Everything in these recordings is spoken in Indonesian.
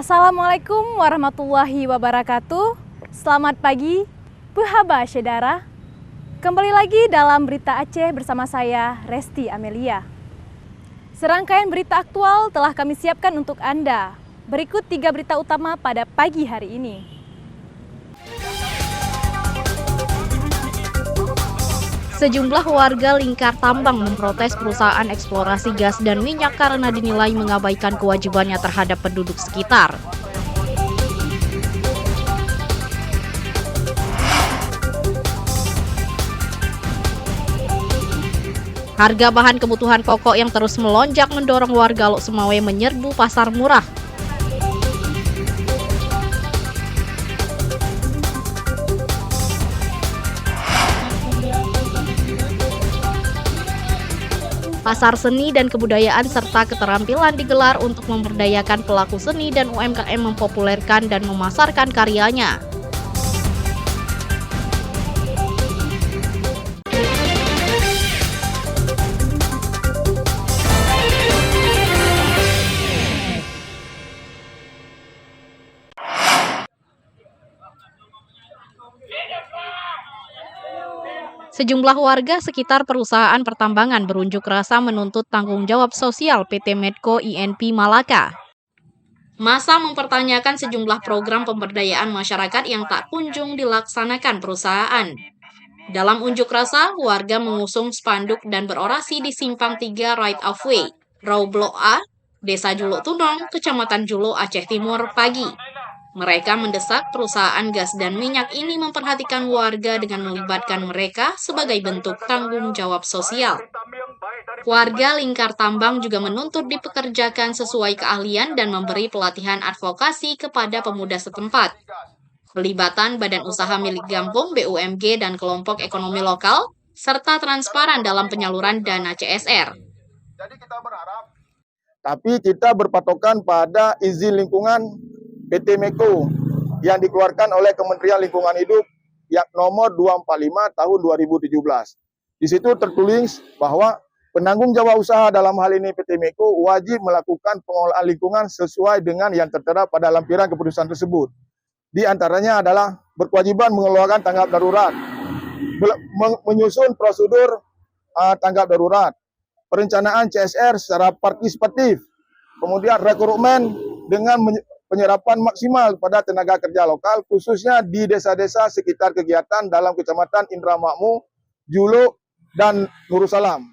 Assalamualaikum warahmatullahi wabarakatuh. Selamat pagi, Puhaba Syedara. Kembali lagi dalam Berita Aceh bersama saya, Resti Amelia. Serangkaian berita aktual telah kami siapkan untuk Anda. Berikut 3 berita utama pada pagi hari ini. Sejumlah warga Lingkar Tambang memprotes perusahaan eksplorasi gas dan minyak karena dinilai mengabaikan kewajibannya terhadap penduduk sekitar. Harga bahan kebutuhan pokok yang terus melonjak mendorong warga Lok Semawe menyerbu pasar murah. Pasar seni dan kebudayaan serta keterampilan digelar untuk memberdayakan pelaku seni dan UMKM mempopulerkan dan memasarkan karyanya. Sejumlah warga sekitar perusahaan pertambangan berunjuk rasa menuntut tanggung jawab sosial PT Medco INP Malaka. Massa mempertanyakan sejumlah program pemberdayaan masyarakat yang tak kunjung dilaksanakan perusahaan. Dalam unjuk rasa, warga mengusung spanduk dan berorasi di Simpang 3 Right of Way, Raw Blok A, Desa Juluk Tunong, Kecamatan Juluk, Aceh Timur, pagi. Mereka mendesak perusahaan gas dan minyak ini memperhatikan warga dengan melibatkan mereka sebagai bentuk tanggung jawab sosial. Warga Lingkar Tambang juga menuntut dipekerjakan sesuai keahlian dan memberi pelatihan advokasi kepada pemuda setempat. Pelibatan badan usaha milik Gampung, BUMG, dan kelompok ekonomi lokal, serta transparan dalam penyaluran dana CSR. Tapi kita berpatokan pada izin lingkungan PT Medco yang dikeluarkan oleh Kementerian Lingkungan Hidup yang nomor 245 tahun 2017. Di situ tertulis bahwa penanggung jawab usaha dalam hal ini PT Medco wajib melakukan pengolahan lingkungan sesuai dengan yang tertera pada lampiran keputusan tersebut. Di antaranya adalah berkewajiban mengeluarkan tanggap darurat, menyusun prosedur tanggap darurat, perencanaan CSR secara partisipatif, kemudian rekrutmen dengan penyerapan maksimal pada tenaga kerja lokal, khususnya di desa-desa sekitar kegiatan dalam Kecamatan Indramakmu, Juluk, dan Nursalam.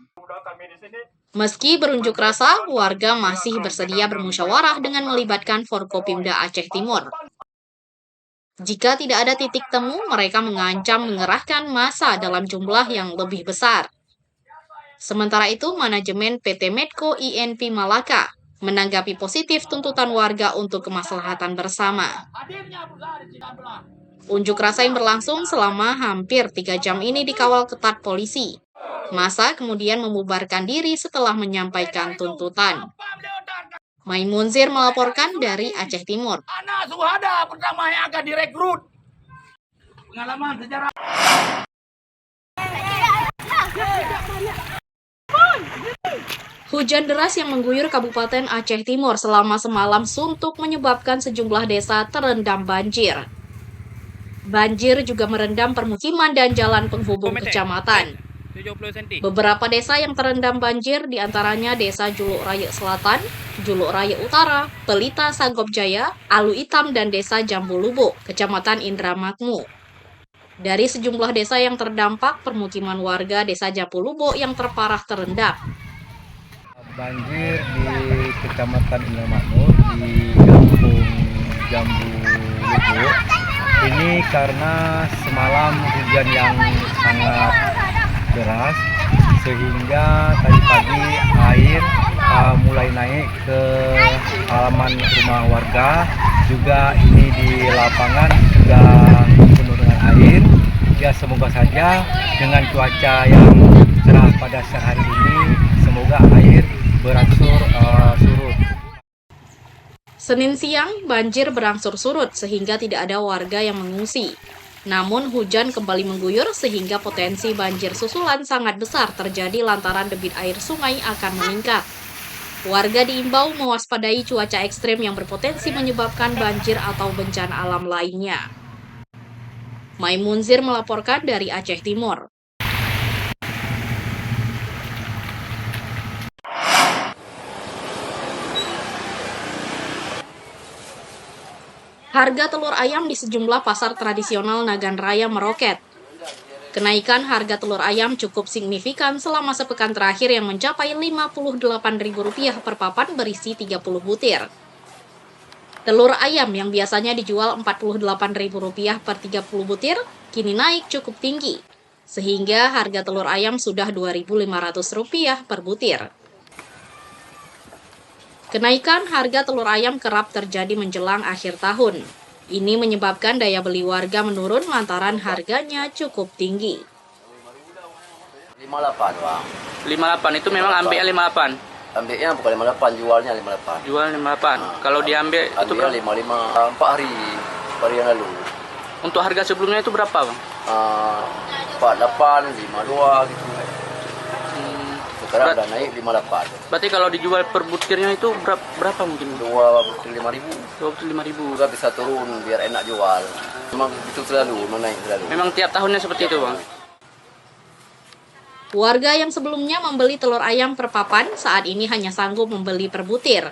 Meski berunjuk rasa, warga masih bersedia bermusyawarah dengan melibatkan Forkopimda Aceh Timur. Jika tidak ada titik temu, mereka mengancam mengerahkan massa dalam jumlah yang lebih besar. Sementara itu, manajemen PT Medco INP Malaka menanggapi positif tuntutan warga untuk kemaslahatan bersama. Unjuk rasa yang berlangsung selama hampir 3 jam ini dikawal ketat polisi. Massa kemudian membubarkan diri setelah menyampaikan tuntutan. Maimunzir melaporkan dari Aceh Timur. Anak Suhada pertama yang akan direkrut. Pengalaman sejarah. Hujan deras yang mengguyur Kabupaten Aceh Timur selama semalam suntuk menyebabkan sejumlah desa terendam banjir. Banjir juga merendam permukiman dan jalan penghubung kecamatan. Beberapa desa yang terendam banjir diantaranya Desa Juluk Raya Selatan, Juluk Raya Utara, Pelita Sangkop Jaya, Alu Hitam, dan Desa Jambu Lubuk, Kecamatan Indramakmu. Dari sejumlah desa yang terdampak, permukiman warga Desa Jambu Lubuk yang terparah terendam. Banjir di Kecamatan Indramakmu di Kampung Jambu Lubuk ini karena semalam hujan yang sangat deras sehingga tadi pagi air mulai naik ke halaman rumah warga, juga ini di lapangan sudah penuh dengan air. Ya, semoga saja dengan cuaca yang cerah pada siang hari ini semoga air berangsur surut. Senin siang, banjir berangsur surut sehingga tidak ada warga yang mengungsi. Namun hujan kembali mengguyur sehingga potensi banjir susulan sangat besar terjadi lantaran debit air sungai akan meningkat. Warga diimbau mewaspadai cuaca ekstrem yang berpotensi menyebabkan banjir atau bencana alam lainnya. Maimunzir melaporkan dari Aceh Timur. Harga telur ayam di sejumlah pasar tradisional Nagan Raya meroket. Kenaikan harga telur ayam cukup signifikan selama sepekan terakhir yang mencapai Rp58.000 per papan berisi 30 butir. Telur ayam yang biasanya dijual Rp48.000 per 30 butir, kini naik cukup tinggi, sehingga harga telur ayam sudah Rp2.500 per butir. Kenaikan harga telur ayam kerap terjadi menjelang akhir tahun. Ini menyebabkan daya beli warga menurun lantaran harganya cukup tinggi. 58, Bang. 58 itu memang ambilnya 58. Ambilnya bukan 58, jualnya 58. Jual 58. Kalau diambil itu Ambilnya berapa? 55, 4 hari yang lalu. Untuk harga sebelumnya itu berapa, Bang? 48, 52 gitu. Sekarang udah naik 58. Berarti kalau dijual per butirnya itu berapa mungkin? 25.000. 25.000. Juga bisa turun biar enak jual. Memang itu selalu naik selalu. Memang tiap tahunnya seperti itu, Bang. Warga yang sebelumnya membeli telur ayam per papan saat ini hanya sanggup membeli per butir.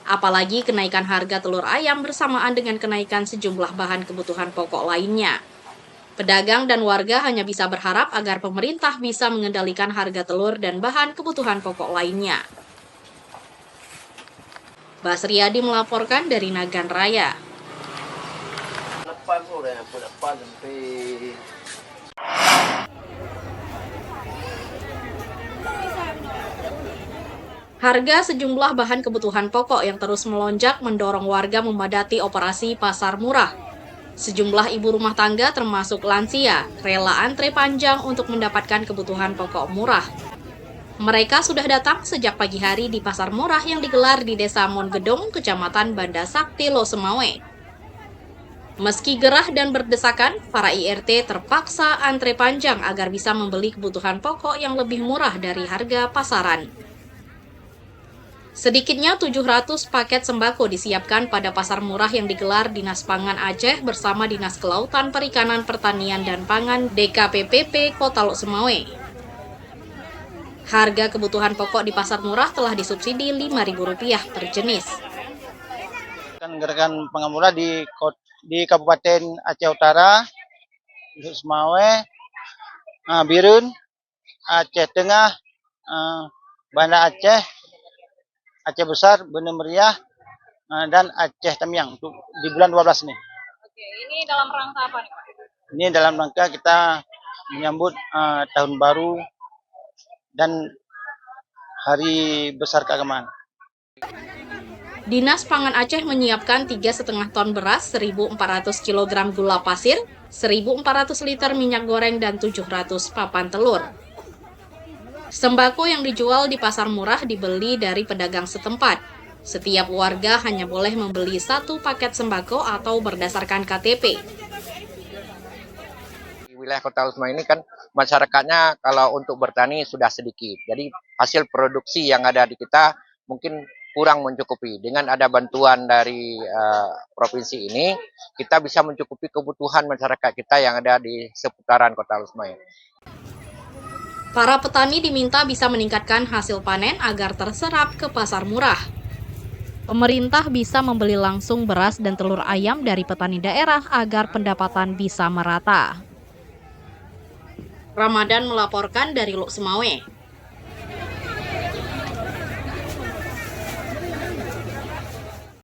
Apalagi kenaikan harga telur ayam bersamaan dengan kenaikan sejumlah bahan kebutuhan pokok lainnya. Pedagang dan warga hanya bisa berharap agar pemerintah bisa mengendalikan harga telur dan bahan kebutuhan pokok lainnya. Basriadi melaporkan dari Nagan Raya. Harga sejumlah bahan kebutuhan pokok yang terus melonjak mendorong warga memadati operasi pasar murah. Sejumlah ibu rumah tangga termasuk lansia rela antre panjang untuk mendapatkan kebutuhan pokok murah. Mereka sudah datang sejak pagi hari di pasar murah yang digelar di Desa Mongedong, Kecamatan Banda Sakti, Losemawe. Meski gerah dan berdesakan, para IRT terpaksa antre panjang agar bisa membeli kebutuhan pokok yang lebih murah dari harga pasaran. Sedikitnya 700 paket sembako disiapkan pada pasar murah yang digelar Dinas Pangan Aceh bersama Dinas Kelautan, Perikanan, Pertanian, dan Pangan DKPPP Kota Losemawe. Harga kebutuhan pokok di pasar murah telah disubsidi Rp5.000 per jenis. Gerakan pangan murah di Kabupaten Aceh Utara, Losemawe, Birun, Aceh Tengah, Banda Aceh, Aceh Besar, Banda Meriah, dan Aceh Tamiang untuk di bulan 12 nih. Oke, ini dalam rangka apa nih, Pak? Ini dalam rangka kita menyambut tahun baru dan hari besar keagamaan. Dinas Pangan Aceh menyiapkan 3,5 ton beras, 1.400 kg gula pasir, 1.400 liter minyak goreng, dan 700 papan telur. Sembako yang dijual di pasar murah dibeli dari pedagang setempat. Setiap warga hanya boleh membeli 1 paket sembako atau berdasarkan KTP. Di wilayah Kota Losemawe ini kan masyarakatnya kalau untuk bertani sudah sedikit. Jadi hasil produksi yang ada di kita mungkin kurang mencukupi. Dengan ada bantuan dari provinsi ini, kita bisa mencukupi kebutuhan masyarakat kita yang ada di seputaran Kota Losemawe. Para petani diminta bisa meningkatkan hasil panen agar terserap ke pasar murah. Pemerintah bisa membeli langsung beras dan telur ayam dari petani daerah agar pendapatan bisa merata. Ramadan melaporkan dari Losemawe.